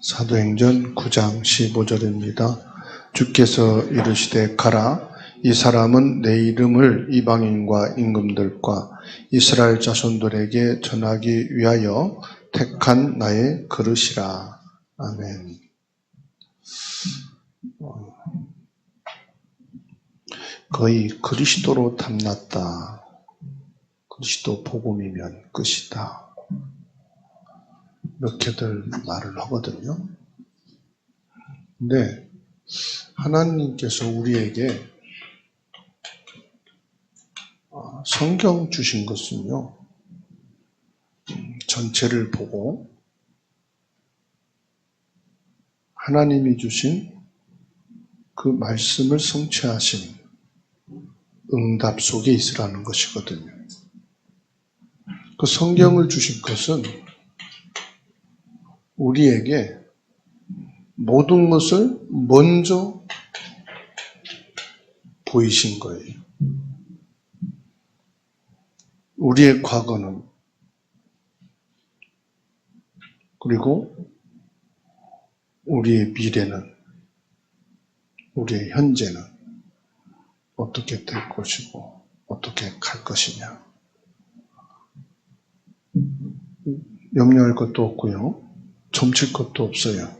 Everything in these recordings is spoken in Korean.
사도행전 9장 15절입니다. 주께서 이르시되 가라. 이 사람은 내 이름을 이방인과 임금들과 이스라엘 자손들에게 전하기 위하여 택한 나의 그릇이라. 아멘. 거의 그리스도로 탐났다. 그리스도 복음이면 끝이다. 이렇게들 말을 하거든요. 근데 하나님께서 우리에게 성경 주신 것은요, 전체를 보고 하나님이 주신 그 말씀을 성취하신 응답 속에 있으라는 것이거든요. 그 성경을 주신 것은 우리에게 모든 것을 먼저 보이신 거예요. 우리의 과거는, 그리고 우리의 미래는, 우리의 현재는 어떻게 될 것이고 어떻게 갈 것이냐. 염려할 것도 없고요. 점칠 것도 없어요.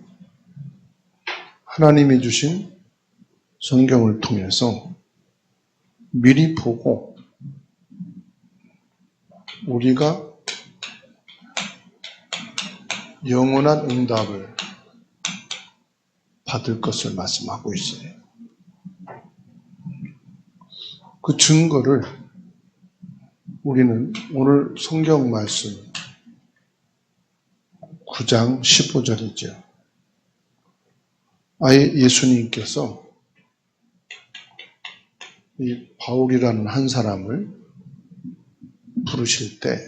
하나님이 주신 성경을 통해서 미리 보고 우리가 영원한 응답을 받을 것을 말씀하고 있어요. 그 증거를 우리는 오늘 성경 말씀 9장 15절이죠. 아예 예수님께서 이 바울이라는 한 사람을 부르실 때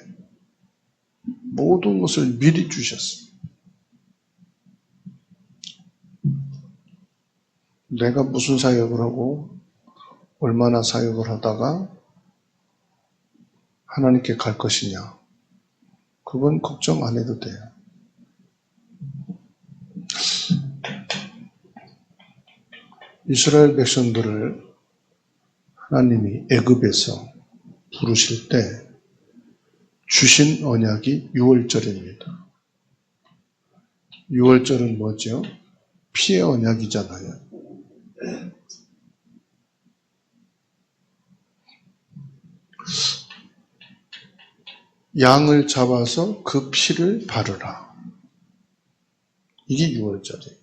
모든 것을 미리 주셨어요. 내가 무슨 사역을 하고 얼마나 사역을 하다가 하나님께 갈 것이냐, 그건 걱정 안 해도 돼요. 이스라엘 백성들을 하나님이 애굽에서 부르실 때 주신 언약이 유월절입니다. 유월절은 뭐죠? 피의 언약이잖아요. 양을 잡아서 그 피를 바르라. 이게 유월절이에요.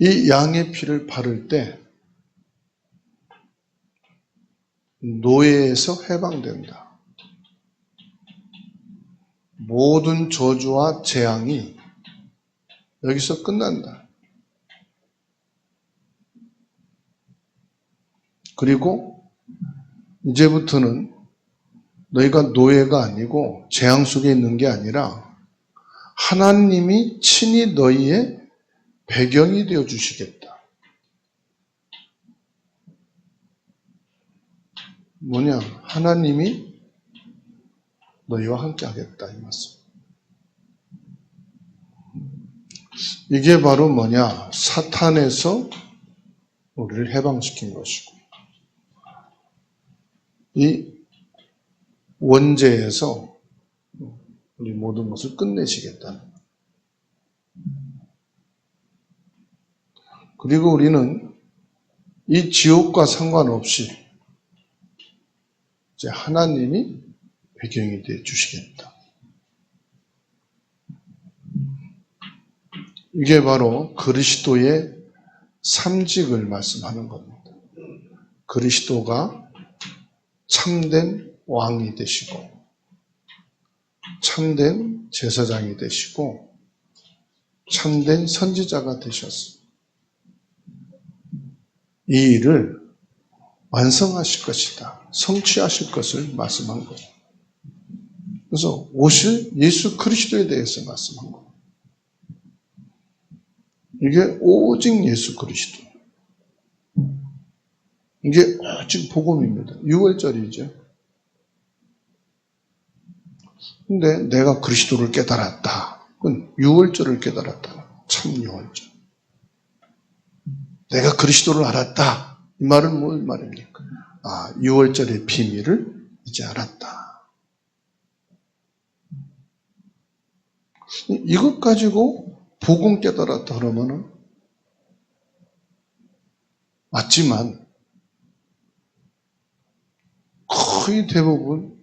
이 양의 피를 바를 때 노예에서 해방된다. 모든 저주와 재앙이 여기서 끝난다. 그리고 이제부터는 너희가 노예가 아니고 재앙 속에 있는 게 아니라 하나님이 친히 너희의 배경이 되어 주시겠다. 뭐냐? 하나님이 너희와 함께 하겠다, 이 말씀. 이게 바로 뭐냐? 사탄에서 우리를 해방시킨 것이고, 이 원죄에서 우리 모든 것을 끝내시겠다. 그리고 우리는 이 지옥과 상관없이 이제 하나님이 배경이 되어 주시겠다. 이게 바로 그리스도의 삼직을 말씀하는 겁니다. 그리스도가 참된 왕이 되시고 참된 제사장이 되시고 참된 선지자가 되셨습니다. 이 일을 완성하실 것이다. 성취하실 것을 말씀한 거예요. 그래서 오실 예수 그리스도에 대해서 말씀한 거예요. 이게 오직 예수 그리스도. 이게 오직 복음입니다. 6월절이죠. 근데 내가 그리스도를 깨달았다. 그건 유월절을 깨달았다. 참 유월절. 내가 그리스도를 알았다. 이 말은 무슨 말입니까? 아, 유월절의 비밀을 이제 알았다. 이것 가지고 복음 깨달았다 그러면은 맞지만 거의 대부분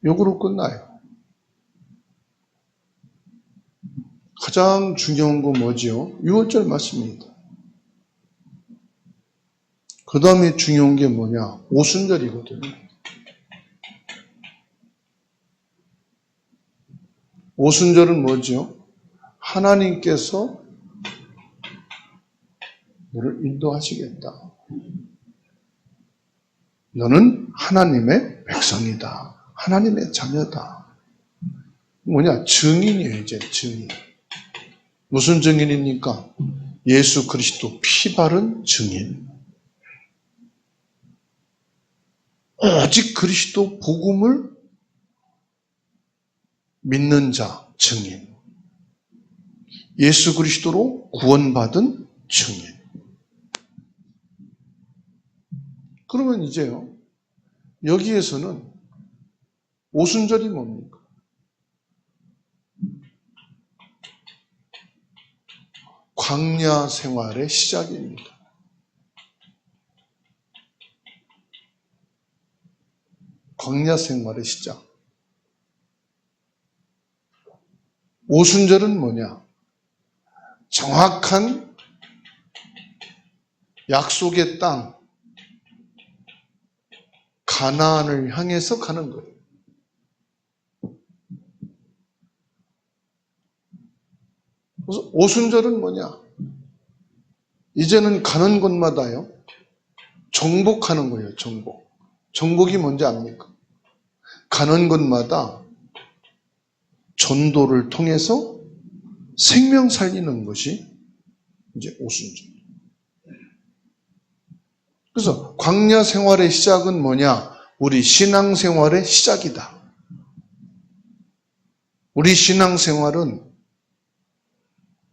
욕으로 끝나요. 가장 중요한 건 뭐지요? 유월절 말씀입니다. 그 다음에 중요한 게 뭐냐? 오순절이거든요. 오순절은 뭐죠? 하나님께서 너를 인도하시겠다. 너는 하나님의 백성이다. 하나님의 자녀다. 뭐냐? 증인이에요, 이제 증인. 무슨 증인입니까? 예수 그리스도 피 바른 증인. 오직 그리스도 복음을 믿는 자 증인. 예수 그리스도로 구원받은 증인. 그러면 이제요, 여기에서는 오순절이 뭡니까? 광야 생활의 시작입니다. 광야 생활의 시작. 오순절은 뭐냐? 정확한 약속의 땅, 가나안을 향해서 가는 거예요. 그래서 오순절은 뭐냐? 이제는 가는 곳마다요, 정복하는 거예요, 정복. 정복이 뭔지 압니까? 가는 곳마다 전도를 통해서 생명 살리는 것이 이제 오순절. 그래서 광야 생활의 시작은 뭐냐? 우리 신앙 생활의 시작이다. 우리 신앙 생활은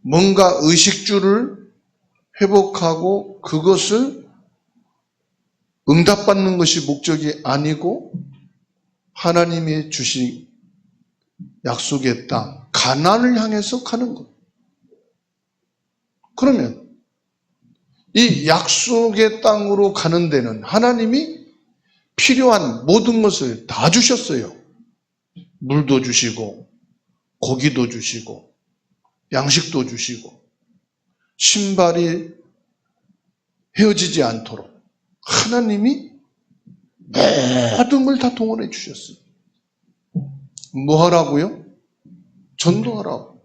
뭔가 의식주를 회복하고 그것을 응답받는 것이 목적이 아니고 하나님이 주신 약속의 땅, 가나안을 향해서 가는 것. 그러면 이 약속의 땅으로 가는 데는 하나님이 필요한 모든 것을 다 주셨어요. 물도 주시고 고기도 주시고 양식도 주시고 신발이 헤어지지 않도록 하나님이 모든 걸 다 동원해 주셨어요. 뭐 하라고요? 전도하라고.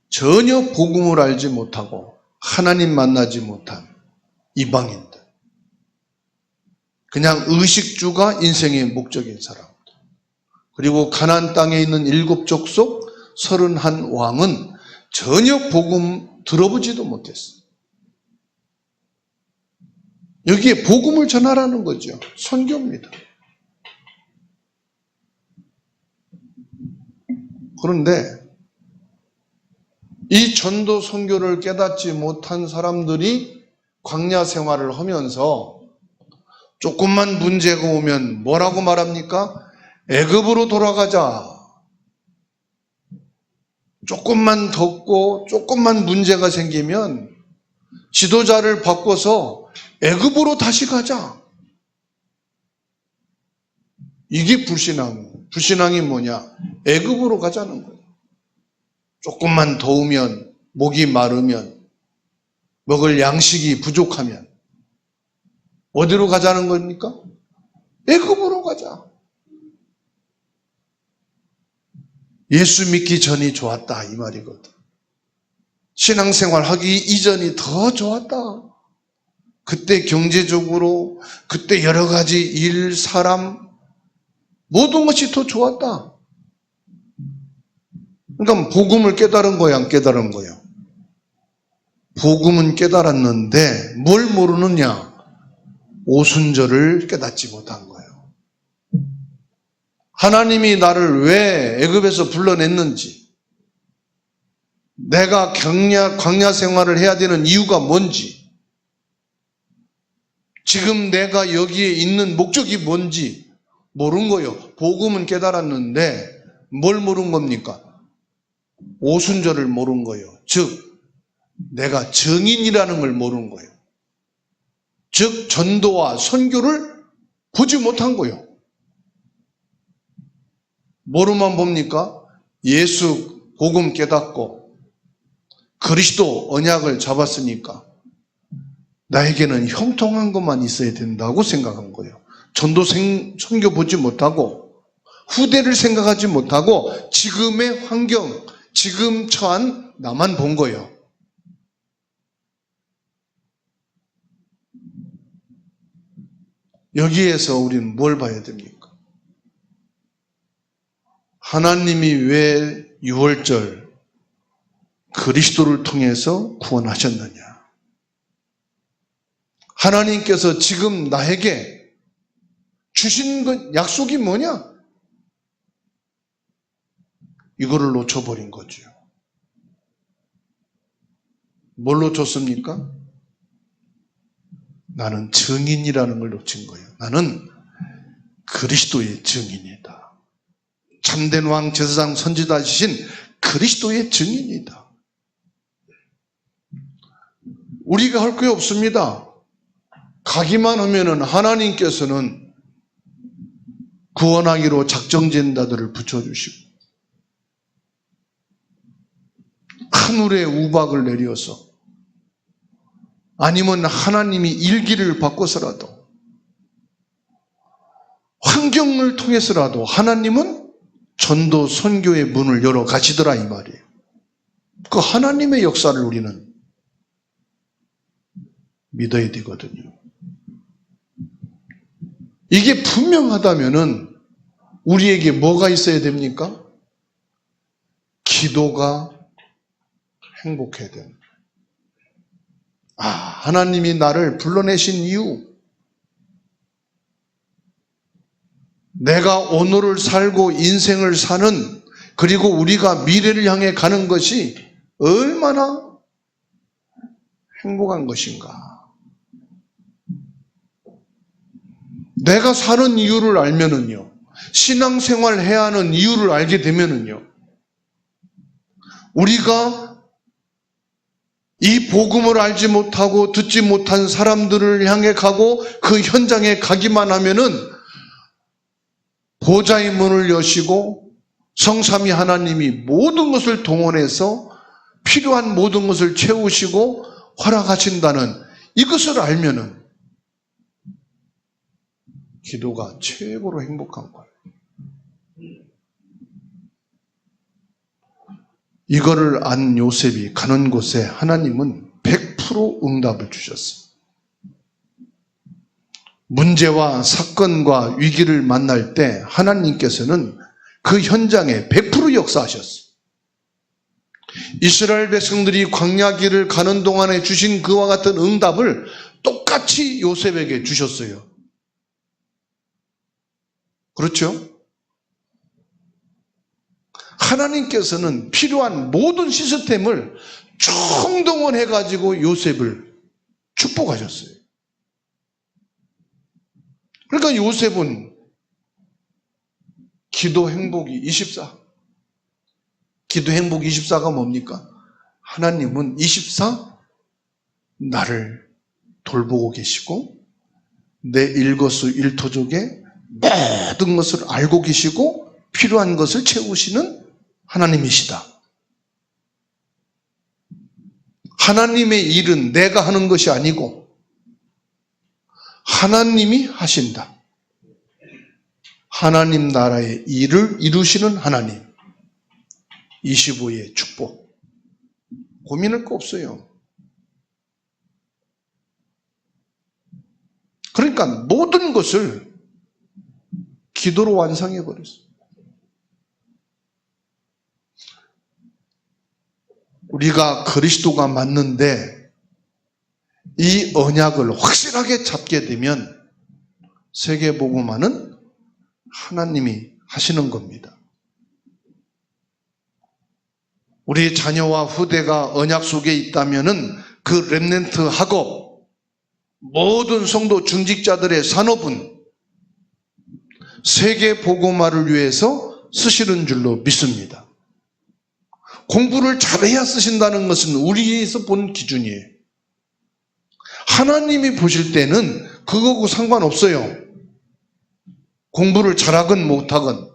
전혀 복음을 알지 못하고 하나님 만나지 못한 이방인들, 그냥 의식주가 인생의 목적인 사람들, 그리고 가나안 땅에 있는 7 족속 31 왕은 전혀 복음 들어보지도 못했어요. 여기에 복음을 전하라는 거죠. 선교입니다. 그런데 이 전도 선교를 깨닫지 못한 사람들이 광야 생활을 하면서 조금만 문제가 오면 뭐라고 말합니까? 애굽으로 돌아가자. 조금만 덥고 조금만 문제가 생기면 지도자를 바꿔서 애굽으로 다시 가자. 이게 불신앙이 뭐냐? 애굽으로 가자는 거예요. 조금만 더우면, 목이 마르면, 먹을 양식이 부족하면 어디로 가자는 겁니까? 애굽으로 가자. 예수 믿기 전이 좋았다 이 말이거든. 신앙생활 하기 이전이 더 좋았다. 그때 경제적으로, 그때 여러 가지 일, 사람, 모든 것이 더 좋았다. 그러니까 복음을 깨달은 거야, 안 깨달은 거야? 복음은 깨달았는데 뭘 모르느냐? 오순절을 깨닫지 못한 거예요. 하나님이 나를 왜 애굽에서 불러냈는지, 내가 광야 생활을 해야 되는 이유가 뭔지, 지금 내가 여기에 있는 목적이 뭔지 모른 거예요. 복음은 깨달았는데 뭘 모른 겁니까? 오순절을 모른 거예요. 즉 내가 증인이라는 걸 모른 거예요. 즉 전도와 선교를 보지 못한 거예요. 뭐로만 봅니까? 예수 복음 깨닫고 그리스도 언약을 잡았으니까 나에게는 형통한 것만 있어야 된다고 생각한 거예요. 전도 선교 보지 못하고 후대를 생각하지 못하고 지금의 환경, 지금 처한 나만 본 거예요. 여기에서 우리는 뭘 봐야 됩니까? 하나님이 왜 6월절 그리스도를 통해서 구원하셨느냐? 하나님께서 지금 나에게 주신 그 약속이 뭐냐? 이거를 놓쳐버린 거죠. 뭘로 줬습니까? 나는 증인이라는 걸 놓친 거예요. 나는 그리스도의 증인이다. 참된 왕 제사장 선지자이신 그리스도의 증인이다. 우리가 할 게 없습니다. 가기만 하면은 하나님께서는 구원하기로 작정된 자들을 붙여주시고 하늘에 우박을 내려서 아니면 하나님이 일기를 바꿔서라도 환경을 통해서라도 하나님은 전도 선교의 문을 열어 가시더라 이 말이에요. 그 하나님의 역사를 우리는 믿어야 되거든요. 이게 분명하다면은 우리에게 뭐가 있어야 됩니까? 기도가 행복해야 됩니다. 하나님이 나를 불러내신 이유, 내가 오늘을 살고 인생을 사는, 그리고 우리가 미래를 향해 가는 것이 얼마나 행복한 것인가. 내가 사는 이유를 알면은요, 신앙생활 해야 하는 이유를 알게 되면은요, 우리가 이 복음을 알지 못하고 듣지 못한 사람들을 향해 가고 그 현장에 가기만 하면은 보좌의 문을 여시고 성삼위 하나님이 모든 것을 동원해서 필요한 모든 것을 채우시고 허락하신다는 이것을 알면은 기도가 최고로 행복한 거예요. 이거를 안 요셉이 가는 곳에 하나님은 100% 응답을 주셨어요. 문제와 사건과 위기를 만날 때 하나님께서는 그 현장에 100% 역사하셨어요. 이스라엘 백성들이 광야길을 가는 동안에 주신 그와 같은 응답을 똑같이 요셉에게 주셨어요. 그렇죠? 하나님께서는 필요한 모든 시스템을 총동원해가지고 요셉을 축복하셨어요. 그러니까 요셉은 기도 행복이 24. 기도 행복 24가 뭡니까? 하나님은 24 나를 돌보고 계시고 내 일거수일투족의 모든 것을 알고 계시고 필요한 것을 채우시는 하나님이시다. 하나님의 일은 내가 하는 것이 아니고 하나님이 하신다. 하나님 나라의 일을 이루시는 하나님. 25의 축복. 고민할 거 없어요. 그러니까 모든 것을 기도로 완성해버렸어요. 우리가 그리스도가 맞는데 이 언약을 확실하게 잡게 되면 세계복음화는 하나님이 하시는 겁니다. 우리 자녀와 후대가 언약 속에 있다면은 그 렘넌트하고 모든 성도 중직자들의 산업은 세계 복음화를 위해서 쓰시는 줄로 믿습니다. 공부를 잘해야 쓰신다는 것은 우리에서 본 기준이에요. 하나님이 보실 때는 그거하고 상관없어요. 공부를 잘하건 못하건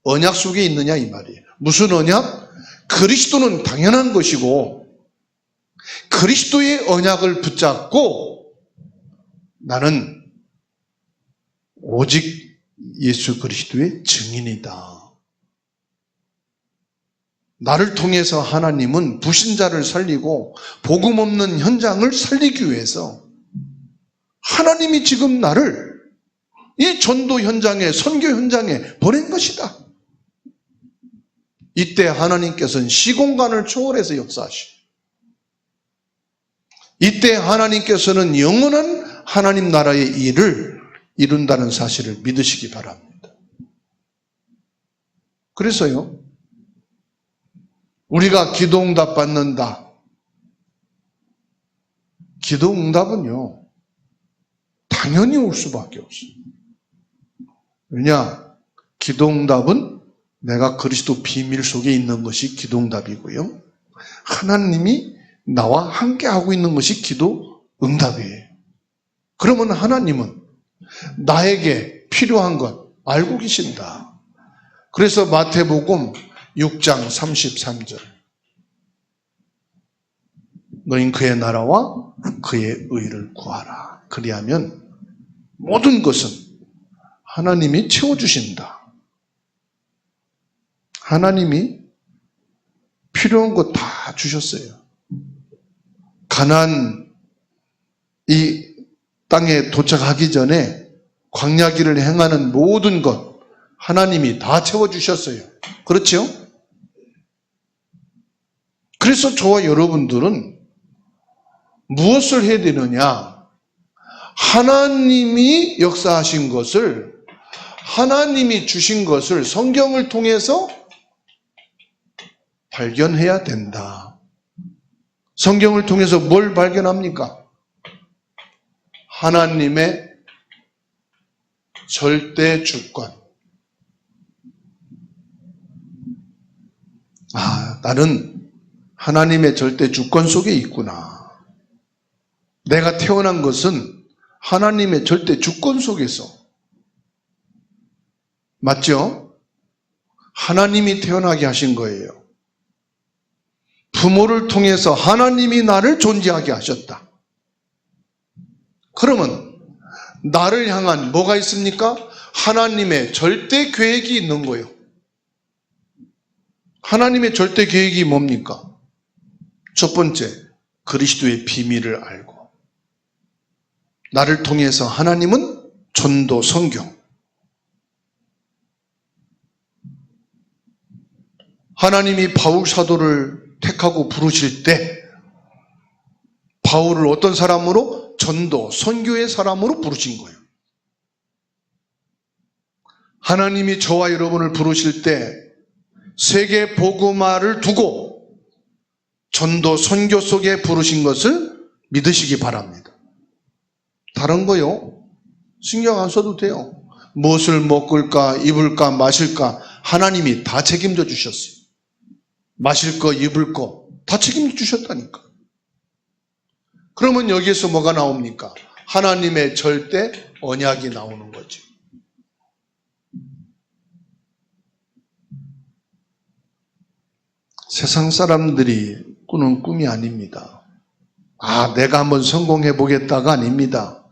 언약 속에 있느냐 이 말이에요. 무슨 언약? 그리스도는 당연한 것이고 그리스도의 언약을 붙잡고 나는 오직 예수 그리스도의 증인이다. 나를 통해서 하나님은 불신자를 살리고 복음 없는 현장을 살리기 위해서 하나님이 지금 나를 이 전도 현장에, 선교 현장에 보낸 것이다. 이때 하나님께서는 시공간을 초월해서 역사하시고 이때 하나님께서는 영원한 하나님 나라의 일을 이룬다는 사실을 믿으시기 바랍니다. 그래서요, 우리가 기도응답 받는다. 기도응답은요, 당연히 올 수밖에 없어요. 왜냐? 기도응답은 내가 그리스도 비밀 속에 있는 것이 기도응답이고요. 하나님이 나와 함께 하고 있는 것이 기도응답이에요. 그러면 하나님은 나에게 필요한 것 알고 계신다. 그래서 마태복음 6장 33절 너희는 그의 나라와 그의 의를 구하라. 그리하면 모든 것은 하나님이 채워주신다. 하나님이 필요한 것 다 주셨어요. 가나안 이 땅에 도착하기 전에 광야길을 행하는 모든 것 하나님이 다 채워주셨어요. 그렇죠? 그래서 저와 여러분들은 무엇을 해야 되느냐? 하나님이 역사하신 것을, 하나님이 주신 것을 성경을 통해서 발견해야 된다. 성경을 통해서 뭘 발견합니까? 하나님의 절대 주권. 나는 하나님의 절대 주권 속에 있구나. 내가 태어난 것은 하나님의 절대 주권 속에서. 맞죠? 하나님이 태어나게 하신 거예요. 부모를 통해서 하나님이 나를 존재하게 하셨다. 그러면 나를 향한 뭐가 있습니까? 하나님의 절대 계획이 있는 거예요. 하나님의 절대 계획이 뭡니까? 첫 번째, 그리스도의 비밀을 알고 나를 통해서 하나님은 전도, 선교, 하나님이 바울 사도를 택하고 부르실 때 바울을 어떤 사람으로? 전도, 선교의 사람으로 부르신 거예요. 하나님이 저와 여러분을 부르실 때 세계 복음화를 두고 전도, 선교 속에 부르신 것을 믿으시기 바랍니다. 다른 거요, 신경 안 써도 돼요. 무엇을 먹을까, 입을까, 마실까 하나님이 다 책임져 주셨어요. 마실 거, 입을 거 다 책임져 주셨다니까. 그러면 여기에서 뭐가 나옵니까? 하나님의 절대 언약이 나오는 거죠. 세상 사람들이 꾸는 꿈이 아닙니다. 내가 한번 성공해 보겠다가 아닙니다.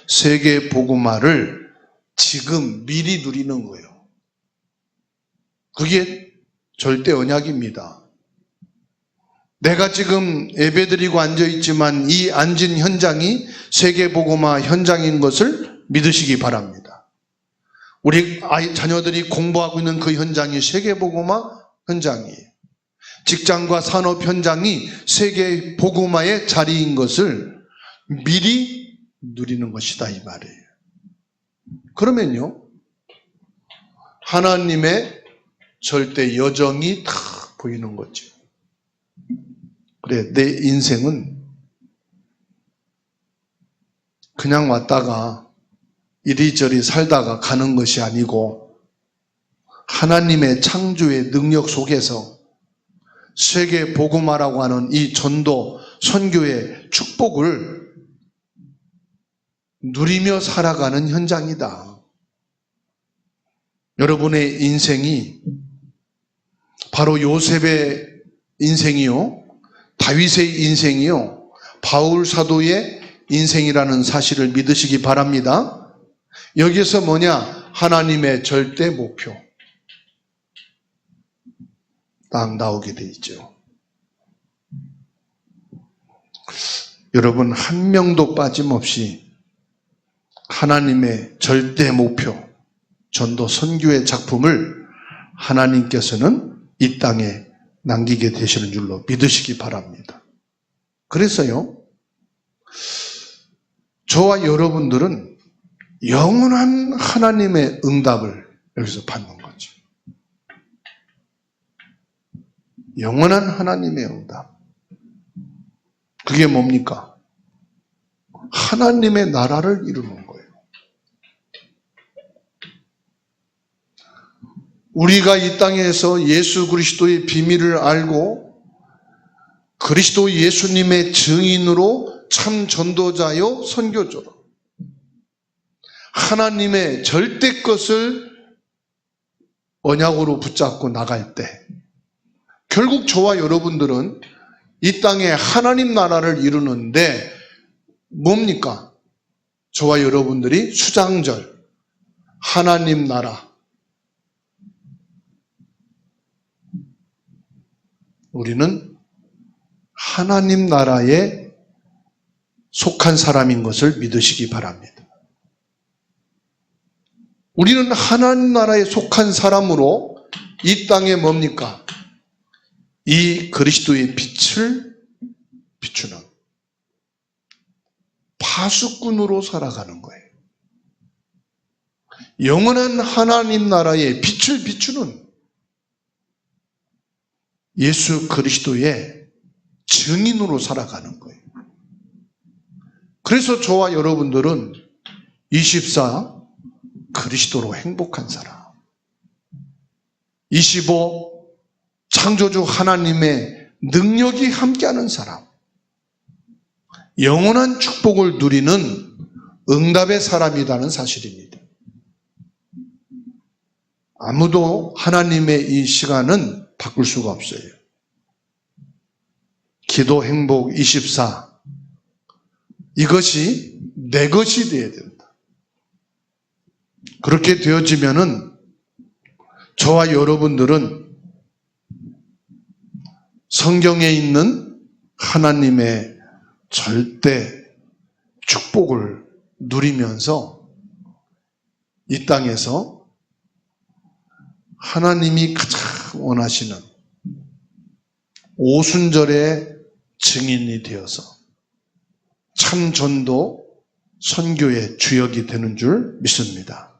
세계 복음화를 지금 미리 누리는 거예요. 그게 절대 언약입니다. 내가 지금 예배드리고 앉아있지만 이 앉은 현장이 세계 복음화 현장인 것을 믿으시기 바랍니다. 우리 자녀들이 공부하고 있는 그 현장이 세계 복음화 현장이에요. 직장과 산업 현장이 세계 복음화의 자리인 것을 미리 누리는 것이다 이 말이에요. 그러면요, 하나님의 절대 여정이 다 보이는 거죠. 그래, 내 인생은 그냥 왔다가 이리저리 살다가 가는 것이 아니고 하나님의 창조의 능력 속에서 세계 복음화라고 하는 이 전도 선교의 축복을 누리며 살아가는 현장이다. 여러분의 인생이 바로 요셉의 인생이요, 다윗의 인생이요, 바울 사도의 인생이라는 사실을 믿으시기 바랍니다. 여기서 뭐냐? 하나님의 절대 목표 딱 나오게 돼 있죠. 여러분 한 명도 빠짐없이 하나님의 절대 목표, 전도 선교의 작품을 하나님께서는 이 땅에 남기게 되시는 줄로 믿으시기 바랍니다. 그래서요, 저와 여러분들은 영원한 하나님의 응답을 여기서 받는 거죠. 영원한 하나님의 응답. 그게 뭡니까? 하나님의 나라를 이루는 거예요. 우리가 이 땅에서 예수 그리스도의 비밀을 알고 그리스도 예수님의 증인으로 참 전도자요 선교조로 하나님의 절대 것을 언약으로 붙잡고 나갈 때 결국 저와 여러분들은 이 땅에 하나님 나라를 이루는데 뭡니까? 저와 여러분들이 수장절, 하나님 나라, 우리는 하나님 나라에 속한 사람인 것을 믿으시기 바랍니다. 우리는 하나님 나라에 속한 사람으로 이 땅에 뭡니까? 이 그리스도의 빛을 비추는 파수꾼으로 살아가는 거예요. 영원한 하나님 나라의 빛을 비추는 예수 그리스도의 증인으로 살아가는 거예요. 그래서 저와 여러분들은 24 그리스도로 행복한 사람, 25 창조주 하나님의 능력이 함께하는 사람, 영원한 축복을 누리는 응답의 사람이라는 사실입니다. 아무도 하나님의 이 시간은 바꿀 수가 없어요. 기도 행복 24 이것이 내 것이 되어야 된다. 그렇게 되어지면은 저와 여러분들은 성경에 있는 하나님의 절대 축복을 누리면서 이 땅에서 하나님이 가장 원하시는 오순절의 증인이 되어서 참 전도 선교의 주역이 되는 줄 믿습니다.